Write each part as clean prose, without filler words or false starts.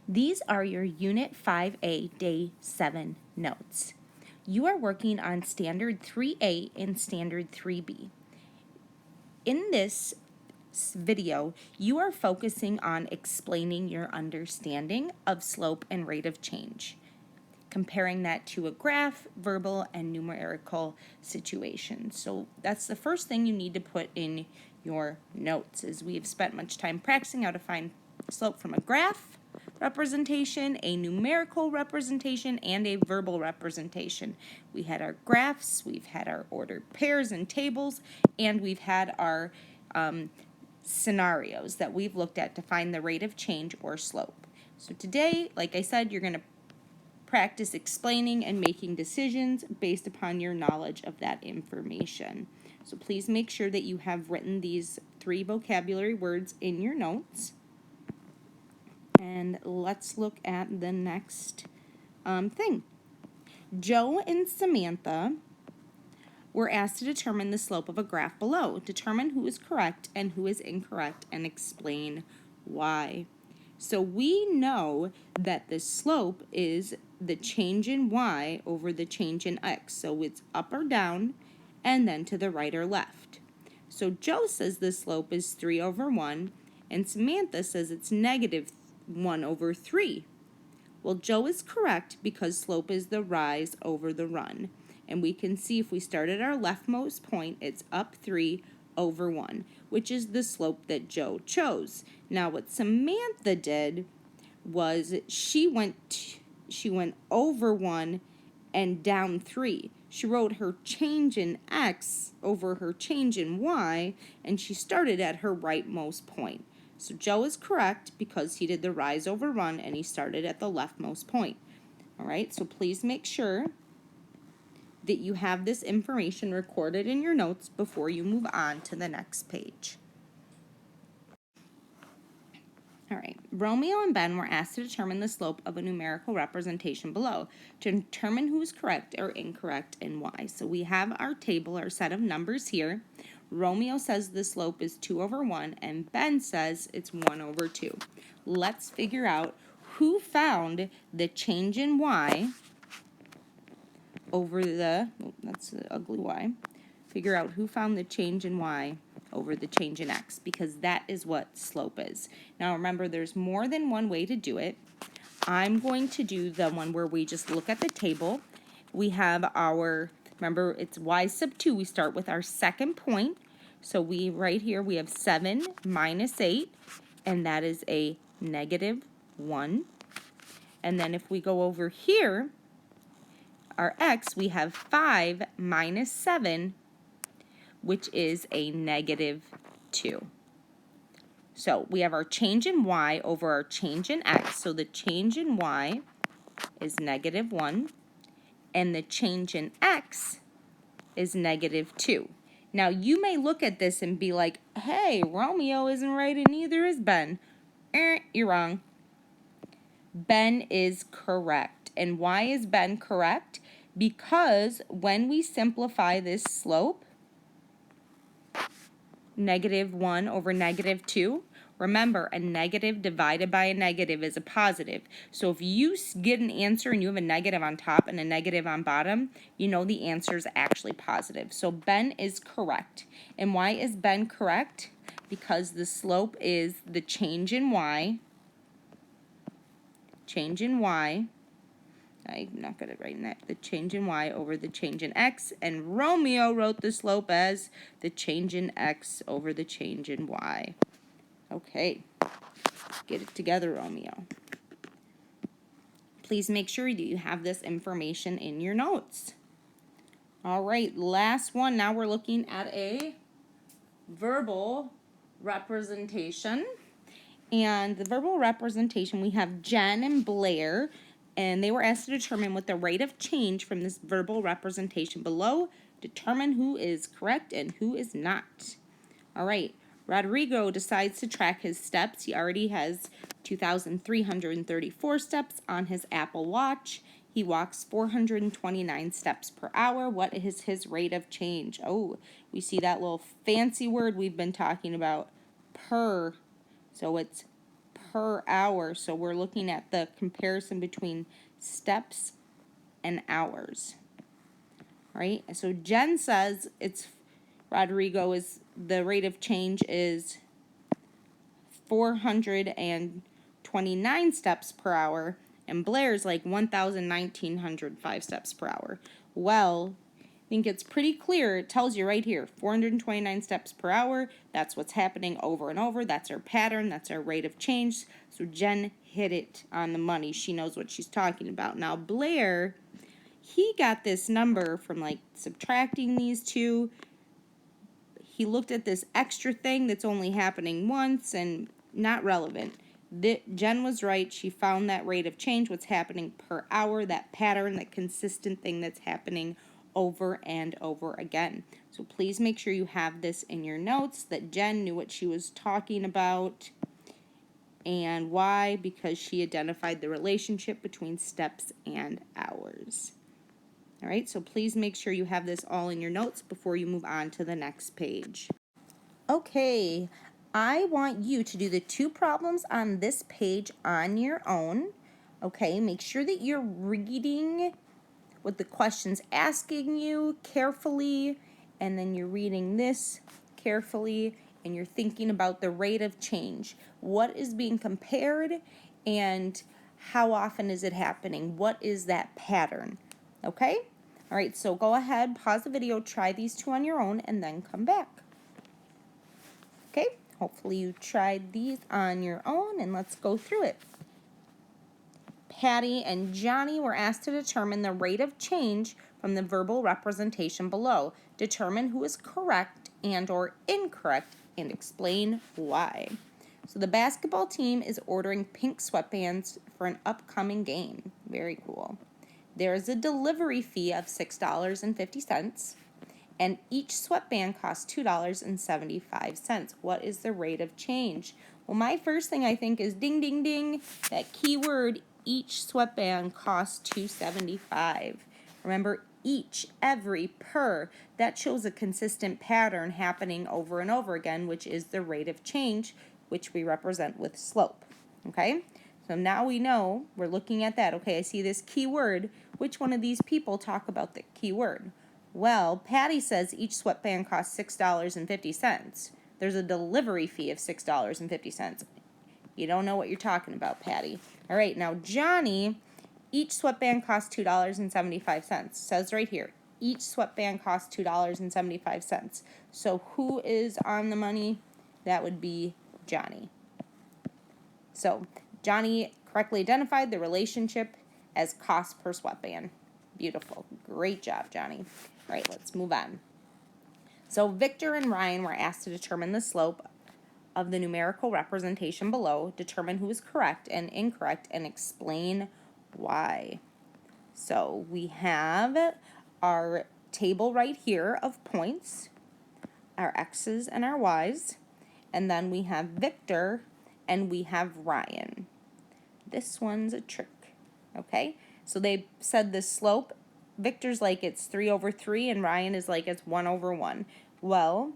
These are your Unit 5A Day 7 notes. You are working on Standard 3A and Standard 3B. In this video, you are focusing on explaining your understanding of slope and rate of change, comparing that to a graph, verbal, and numerical situation. So that's the first thing you need to put in your notes, is we have spent much time practicing how to find slope from a graph representation, a numerical representation, and a verbal representation. We had our graphs, we've had our ordered pairs and tables, and we've had our scenarios that we've looked at to find the rate of change or slope. So today, like I said, you're going to practice explaining and making decisions based upon your knowledge of that information. So please make sure that you have written these 3 vocabulary words in your notes. And let's look at the next thing. Joe and Samantha were asked to determine the slope of a graph below. Determine who is correct and who is incorrect and explain why. So we know that the slope is the change in y over the change in x. So it's up or down and then to the right or left. So Joe says the slope is 3 over 1 and Samantha says it's negative 1 over 3. Well, Joe is correct because slope is the rise over the run. And we can see if we start at our leftmost point, it's up 3 over 1, which is the slope that Joe chose. Now, what Samantha did was she went over 1 and down 3. She wrote her change in x over her change in y, and she started at her rightmost point. So Joe is correct because he did the rise over run and he started at the leftmost point. All right, so please make sure that you have this information recorded in your notes before you move on to the next page. All right, Romeo and Ben were asked to determine the slope of a numerical representation below, to determine who is correct or incorrect and why. So we have our table, our set of numbers here. Romeo says the slope is 2 over 1, and Ben says it's 1 over 2. Let's figure out who found the change in y over the, that's the ugly y. Figure out who found the change in y over the change in x, because that is what slope is. Now remember, there's more than one way to do it. I'm going to do the one where we just look at the table. We have our, remember, it's y sub 2. We start with our second point. So we, right here, we have 7 minus 8, and that is a negative 1. And then if we go over here, our x, we have 5 minus 7, which is a negative 2. So we have our change in y over our change in x. So the change in y is negative 1, and the change in x is negative 2. Now you may look at this and be like, hey, Romeo isn't right and neither is Ben. You're wrong. Ben is correct. And why is Ben correct? Because when we simplify this slope, negative 1 over negative 2, remember, a negative divided by a negative is a positive. So if you get an answer and you have a negative on top and a negative on bottom, you know the answer is actually positive. So Ben is correct. And why is Ben correct? Because the slope is the change in y. Change in y. I'm not good at writing that. The change in y over the change in x. And Romeo wrote the slope as the change in x over the change in y. Okay. Get it together, Romeo. Please make sure that you have this information in your notes. All right, last one. Now we're looking at a verbal representation. And the verbal representation, we have Jen and Blair, and they were asked to determine what the rate of change from this verbal representation below. Determine who is correct and who is not. All right, Rodrigo decides to track his steps. He already has 2,334 steps on his Apple Watch. He walks 429 steps per hour. What is his rate of change? Oh, we see that little fancy word we've been talking about, per. So it's per hour. So we're looking at the comparison between steps and hours. Right? So Jen says Rodrigo is, the rate of change is 429 steps per hour, and Blair's like 1,905 steps per hour. Well, I think it's pretty clear. It tells you right here, 429 steps per hour. That's what's happening over and over. That's our pattern. That's our rate of change. So Jen hit it on the money. She knows what she's talking about. Now Blair, he got this number from like subtracting these two. He looked at this extra thing that's only happening once and not relevant. Jen was right. She found that rate of change, what's happening per hour, that pattern, that consistent thing that's happening over and over again. So please make sure you have this in your notes, that Jen knew what she was talking about. And why? Because she identified the relationship between steps and hours. All right, so please make sure you have this all in your notes before you move on to the next page. Okay, I want you to do the two problems on this page on your own. Okay, make sure that you're reading what the question's asking you carefully, and then you're reading this carefully, and you're thinking about the rate of change. What is being compared, and how often is it happening? What is that pattern? Okay? All right, so go ahead, pause the video, try these two on your own, and then come back. Okay, hopefully you tried these on your own, and let's go through it. Patty and Johnny were asked to determine the rate of change from the verbal representation below. Determine who is correct and or incorrect and explain why. So the basketball team is ordering pink sweatbands for an upcoming game. Very cool. There is a delivery fee of $6.50, and each sweatband costs $2.75. What is the rate of change? Well, my first thing I think is ding, ding, ding, that keyword, each sweatband costs $2.75. Remember, each, every, per, that shows a consistent pattern happening over and over again, which is the rate of change, which we represent with slope. Okay? So now we know, we're looking at that. Okay, I see this keyword. Which one of these people talk about the keyword? Well, Patty says each sweatband costs $6.50. There's a delivery fee of $6.50. You don't know what you're talking about, Patty. All right, now Johnny, each sweatband costs $2.75. Says right here, each sweatband costs $2.75. So who is on the money? That would be Johnny. So Johnny correctly identified the relationship as cost per sweatband. Beautiful. Great job, Johnny. All right, let's move on. So Victor and Ryan were asked to determine the slope of the numerical representation below, determine who is correct and incorrect, and explain why. So we have our table right here of points, our X's and our Y's, and then we have Victor and we have Ryan. This one's a trick, okay? So they said the slope, Victor's like it's 3/3 and Ryan is like it's 1/1. Well,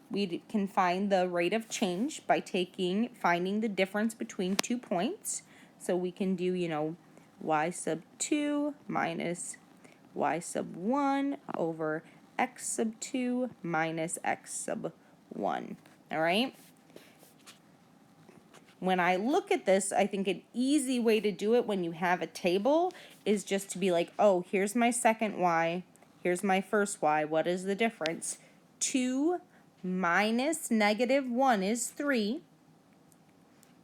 we can find the rate of change by finding the difference between 2 points. So we can do, y sub 2 minus y sub 1 over x sub 2 minus x sub 1. All right? When I look at this, I think an easy way to do it when you have a table is just to be like, oh, here's my second y, here's my first y, what is the difference? 2 minus -1 is 3.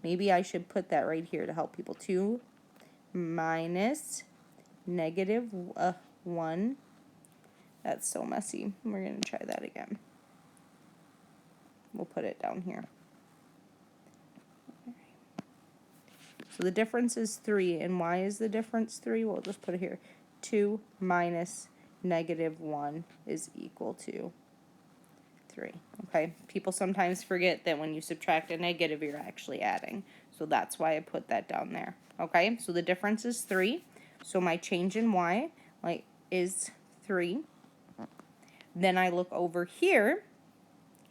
Maybe I should put that right here to help people. 2 minus -1. That's so messy. We're going to try that again. We'll put it down here. So the difference is 3, and why is the difference 3? We'll just put it here. 2 minus -1 is equal to 3. Okay, people sometimes forget that when you subtract a negative, you're actually adding. So that's why I put that down there. Okay, so the difference is 3. So my change in y is 3. Then I look over here,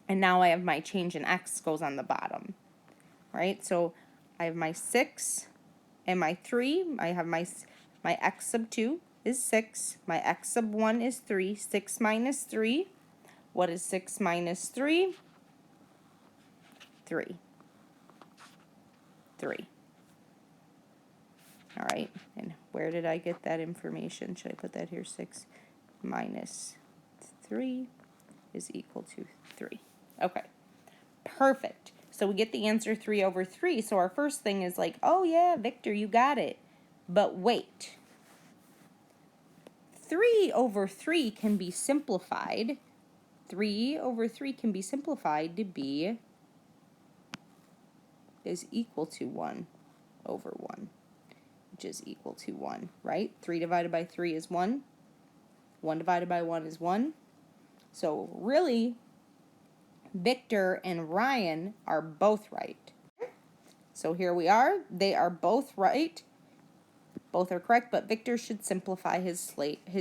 and now I have my change in x goes on the bottom. Right, so I have my 6 and my 3. I have my x sub 2 is 6. My x sub 1 is 3. 6 minus 3. What is 6 minus 3? 3. 3. All right, and where did I get that information? Should I put that here? 6 minus 3 is equal to 3. Okay, perfect. So we get the answer 3 over 3. So our first thing is like, oh yeah, Victor, you got it. But wait. 3 over 3 can be simplified. 3 over 3 can be simplified to be is equal to 1 over 1, which is equal to 1, right? 3 divided by 3 is 1. 1 divided by 1 is 1. So really, Victor and Ryan are both right. So here we are. They are both right. Both are correct, but Victor should simplify his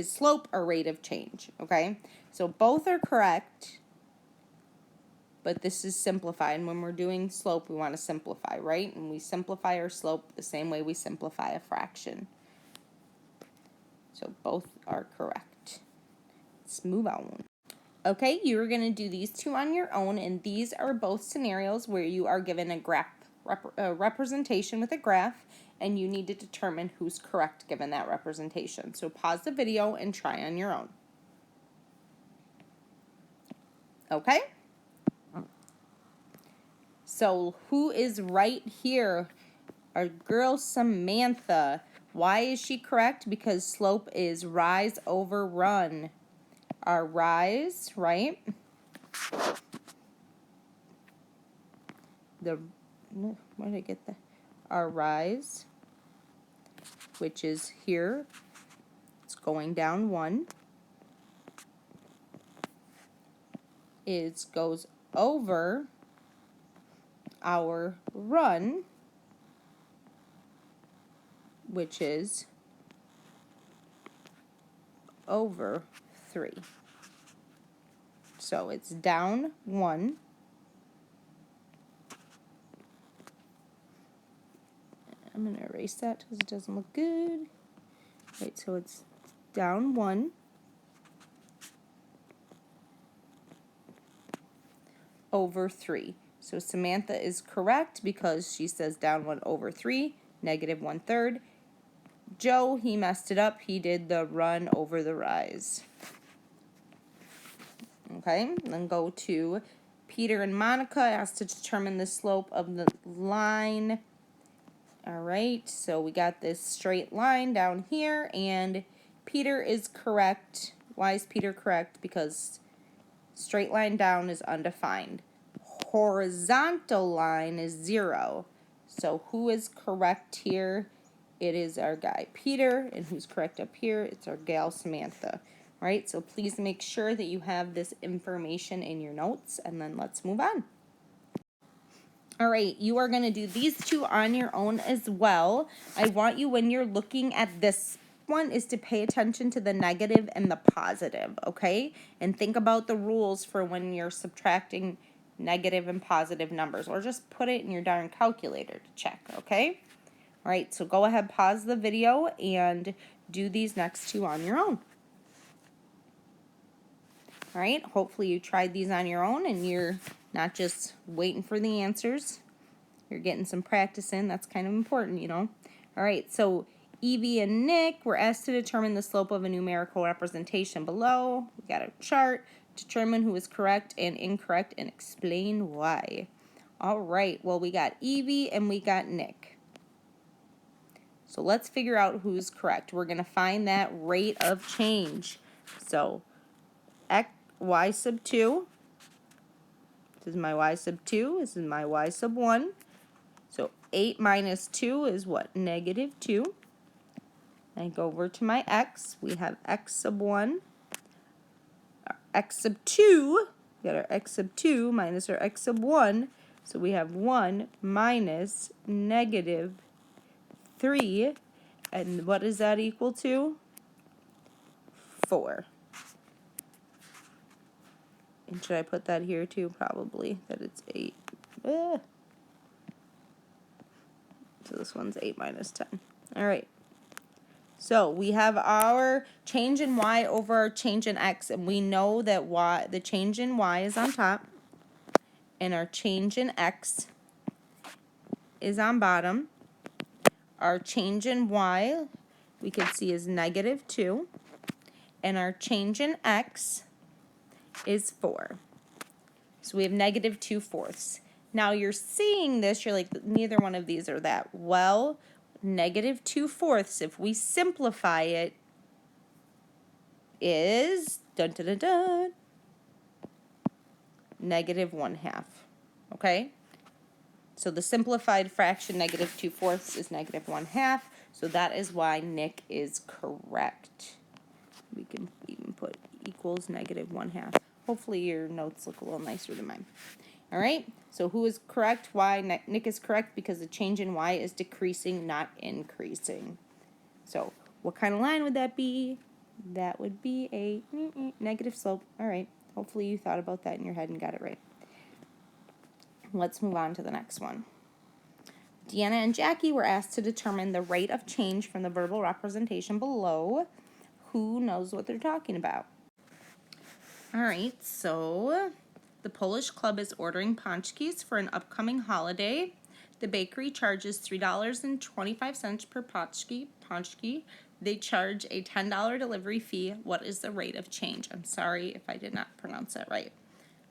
slope or rate of change, okay? So both are correct, but this is simplified. And when we're doing slope, we want to simplify, right? And we simplify our slope the same way we simplify a fraction. So both are correct. Let's move on. Okay, you are going to do these two on your own, and these are both scenarios where you are given a graph representation with a graph, and you need to determine who's correct given that representation. So pause the video and try on your own. Okay? So who is right here? Our girl Samantha. Why is she correct? Because slope is rise over run. Our rise, right? Where did I get that? Our rise, which is here, it's going down 1, goes over our run, which is over 3. So it's down 1. I'm going to erase that because it doesn't look good. Right, so it's down 1 over 3. So Samantha is correct because she says down 1 over 3, negative 1/3. Joe, he messed it up. He did the run over the rise. Okay, then go to Peter and Monica, asked to determine the slope of the line. All right, so we got this straight line down here, and Peter is correct. Why is Peter correct? Because straight line down is undefined. Horizontal line is 0. So who is correct here? It is our guy Peter, and who's correct up here? It's our gal Samantha. All right, so please make sure that you have this information in your notes, and then let's move on. All right, you are going to do these two on your own as well. I want you, when you're looking at this one, is to pay attention to the negative and the positive, okay? And think about the rules for when you're subtracting negative and positive numbers, or just put it in your darn calculator to check, okay? All right, so go ahead, pause the video, and do these next two on your own. All right, hopefully you tried these on your own and you're not just waiting for the answers. You're getting some practice in. That's kind of important, you know. All right, so Evie and Nick were asked to determine the slope of a numerical representation below. We got a chart. Determine who is correct and incorrect and explain why. All right, well, we got Evie and we got Nick. So let's figure out who's correct. We're going to find that rate of change. So y sub 2. This is my y sub 2. This is my y sub 1. So 8 minus 2 is what? Negative 2. I go over to my x. We have x sub 1. Our x sub 2. We got our x sub 2 minus our x sub 1. So we have 1 minus negative 3. And what is that equal to? 4. And should I put that here too? Probably. That it's 8. So this one's 8 minus 10. All right. So we have our change in y over change in x, and we know that the change in y is on top, and our change in x is on bottom. Our change in y, we can see, is -2, and our change in x is 4. So we have -2/4. Now you're seeing this, you're like, neither one of these are that. Well, -2/4, if we simplify it, is dun dun dun dun -1/2. Okay? So the simplified fraction -2/4 is -1/2. So that is why Nick is correct. We can even put equals -1/2. Hopefully your notes look a little nicer than mine. All right, so who is correct? Why? Nick is correct because the change in y is decreasing, not increasing. So what kind of line would that be? That would be a negative slope. All right, hopefully you thought about that in your head and got it right. Let's move on to the next one. Deanna and Jackie were asked to determine the rate of change from the verbal representation below. Who knows what they're talking about? All right, so the Polish club is ordering pączki for an upcoming holiday. The bakery charges $3.25 per pączki. They charge a $10 delivery fee. What is the rate of change? I'm sorry if I did not pronounce that right.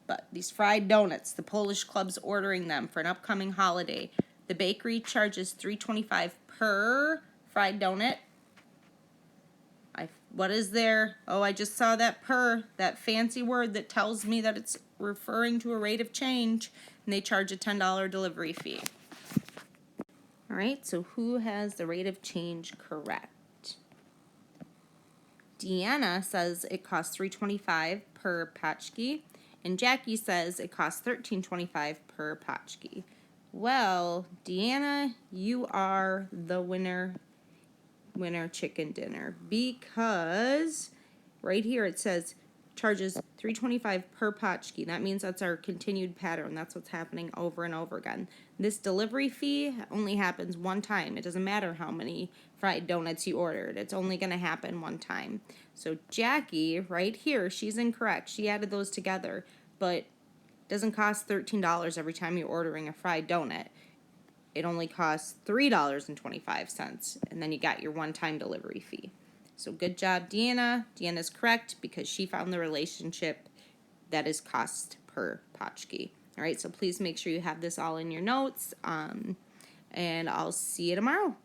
But these fried donuts, the Polish club's ordering them for an upcoming holiday. The bakery charges $3.25 per fried donut. What is there? Oh, I just saw that per, that fancy word that tells me that it's referring to a rate of change, and they charge a $10 delivery fee. All right, so who has the rate of change correct? Deanna says it costs $3.25 per pączki, and Jackie says it costs $13.25 per pączki. Well, Deanna, you are the winner chicken dinner, because right here it says charges $3.25 per pączki. That means that's our continued pattern. That's what's happening over and over again. This delivery fee only happens one time. It doesn't matter how many fried donuts you ordered. It's only going to happen one time. So Jackie, right here, she's incorrect. She added those together, but it doesn't cost $13 every time you're ordering a fried donut. It only costs $3.25, and then you got your one-time delivery fee. So good job, Deanna. Deanna's correct because she found the relationship that is cost per pączki. All right, so please make sure you have this all in your notes, and I'll see you tomorrow.